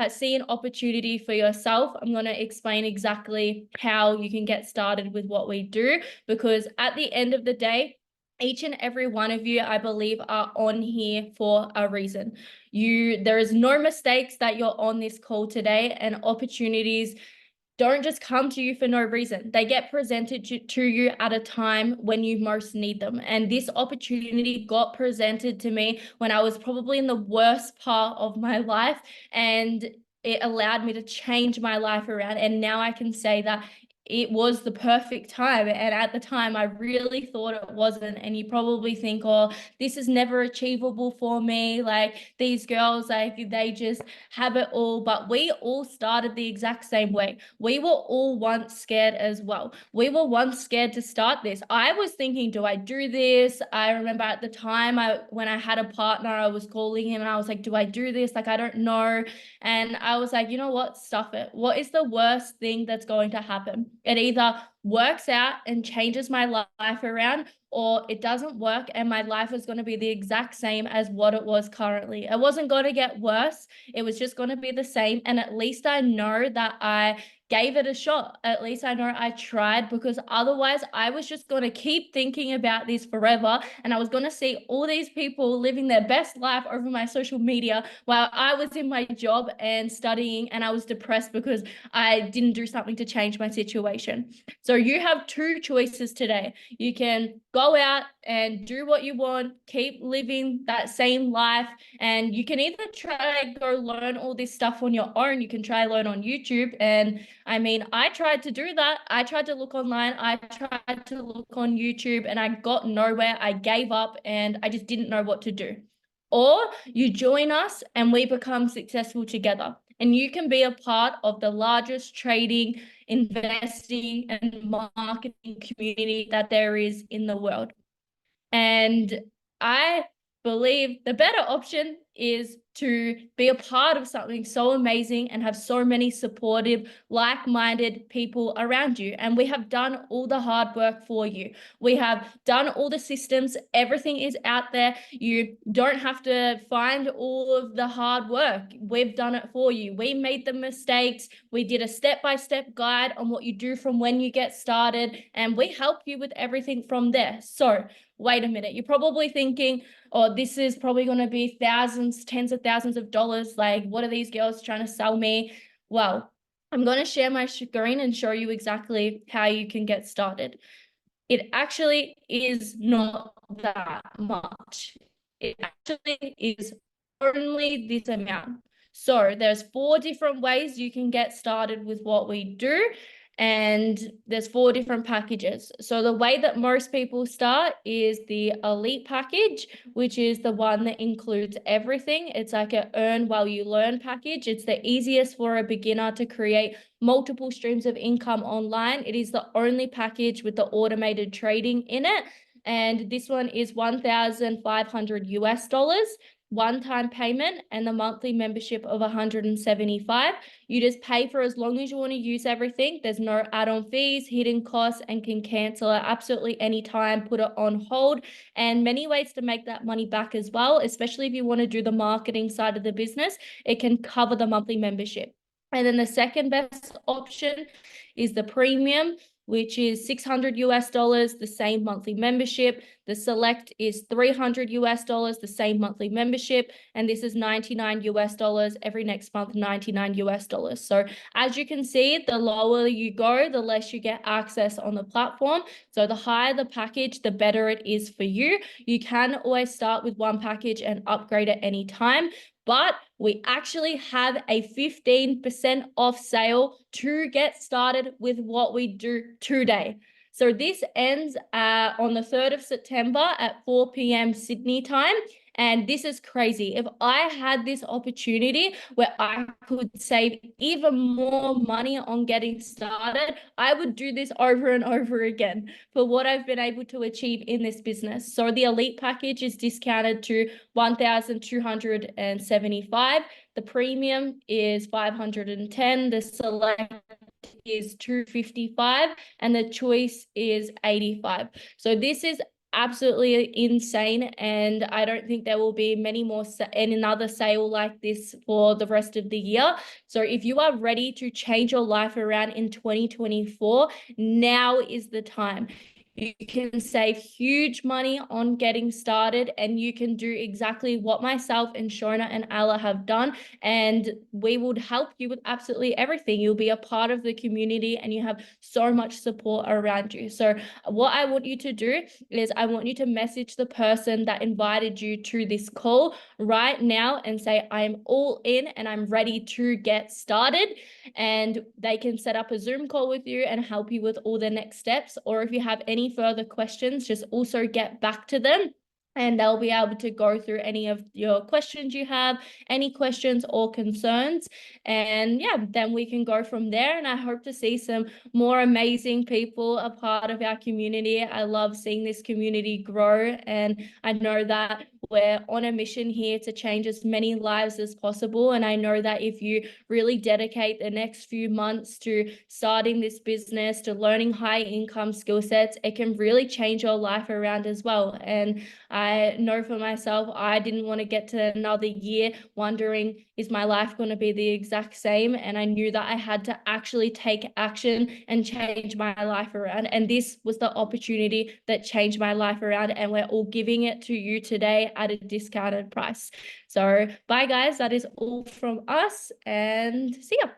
see an opportunity for yourself, I'm going to explain exactly how you can get started with what we do, because at the end of the day, each and every one of you, I believe, are on here for a reason. There is no mistakes that you're on this call today, and opportunities don't just come to you for no reason. They get presented to you at a time when you most need them. And this opportunity got presented to me when I was probably in the worst part of my life, and it allowed me to change my life around. And now I can say that it was the perfect time. And at the time, I really thought it wasn't. And you probably think, oh, this is never achievable for me. Like these girls, like they just have it all. But we all started the exact same way. We were all once scared as well. We were once scared to start this. I was thinking, do I do this? I remember at the time when I had a partner, I was calling him and I was like, do I do this? Like, I don't know. And I was like, you know what? Stuff it. What is the worst thing that's going to happen? It either works out and changes my life around, or it doesn't work and my life is going to be the exact same as what it was currently. It wasn't going to get worse. It was just going to be the same. And at least I know that I gave it a shot. At least I know I tried, because otherwise I was just going to keep thinking about this forever. And I was going to see all these people living their best life over my social media while I was in my job and studying, and I was depressed because I didn't do something to change my situation. So you have two choices today. You can go out and do what you want, keep living that same life, and you can either try to go learn all this stuff on your own. You can try learn on YouTube. And I mean, I tried to do that. I tried to look online. I tried to look on YouTube and I got nowhere. I gave up and I just didn't know what to do. Or you join us and we become successful together. And you can be a part of the largest trading, investing, and marketing community that there is in the world. And I believe the better option is to be a part of something so amazing and have so many supportive, like-minded people around you. And we have done all the hard work for you. We have done all the systems. Everything is out there. You don't have to find all of the hard work. We've done it for you. We made the mistakes. We did a step-by-step guide on what you do from when you get started, and we help you with everything from there. So wait a minute, you're probably thinking, oh, this is probably going to be thousands, tens of thousands of dollars. Like, what are these girls trying to sell me? Well, I'm going to share my screen and show you exactly how you can get started. It actually is not that much. It actually is only this amount. So there's 4 different ways you can get started with what we do. And there's 4 different packages. So the way that most people start is the elite package, which is the one that includes everything. It's like an earn while you learn package. It's the easiest for a beginner to create multiple streams of income online. It is the only package with the automated trading in it. And this one is $1,500 one-time payment, and the monthly membership of $175. You just pay for as long as you want to use everything. There's no add-on fees, hidden costs, and can cancel it absolutely anytime, put it on hold, and many ways to make that money back as well, especially if you want to do the marketing side of the business. It can cover the monthly membership. And then the second best option is the premium, which is $600, the same monthly membership. The select is $300, the same monthly membership. And this is $99 every next month, $99. So as you can see, the lower you go, the less you get access on the platform. So the higher the package, the better it is for you. You can always start with one package and upgrade at any time. But we actually have a 15% off sale to get started with what we do today. So this ends on the 3rd of September at 4 p.m. Sydney time. And this is crazy. If I had this opportunity where I could save even more money on getting started, I would do this over and over again for what I've been able to achieve in this business. So the elite package is discounted to $1,275. The premium is $510. The select is $255, and the choice is $85. So this is absolutely insane, and I don't think there will be many more another sale like this for the rest of the year. So if you are ready to change your life around in 2024, now is the time. You can save huge money on getting started, and you can do exactly what myself and Shona and Alla have done. And we would help you with absolutely everything. You'll be a part of the community and you have so much support around you. So what I want you to do is I want you to message the person that invited you to this call right now and say, I'm all in and I'm ready to get started. And they can set up a Zoom call with you and help you with all the next steps. Or if you have any further questions, just also get back to them and they'll be able to go through any of your questions you have, any questions or concerns. And yeah, then we can go from there. And I hope to see some more amazing people a part of our community. I love seeing this community grow. And I know that we're on a mission here to change as many lives as possible. And I know that if you really dedicate the next few months to starting this business, to learning high income skill sets, it can really change your life around as well. And I know for myself, I didn't want to get to another year wondering, is my life going to be the exact same? And I knew that I had to actually take action and change my life around. And this was the opportunity that changed my life around. And we're all giving it to you today at a discounted price. So bye guys, that is all from us and see ya.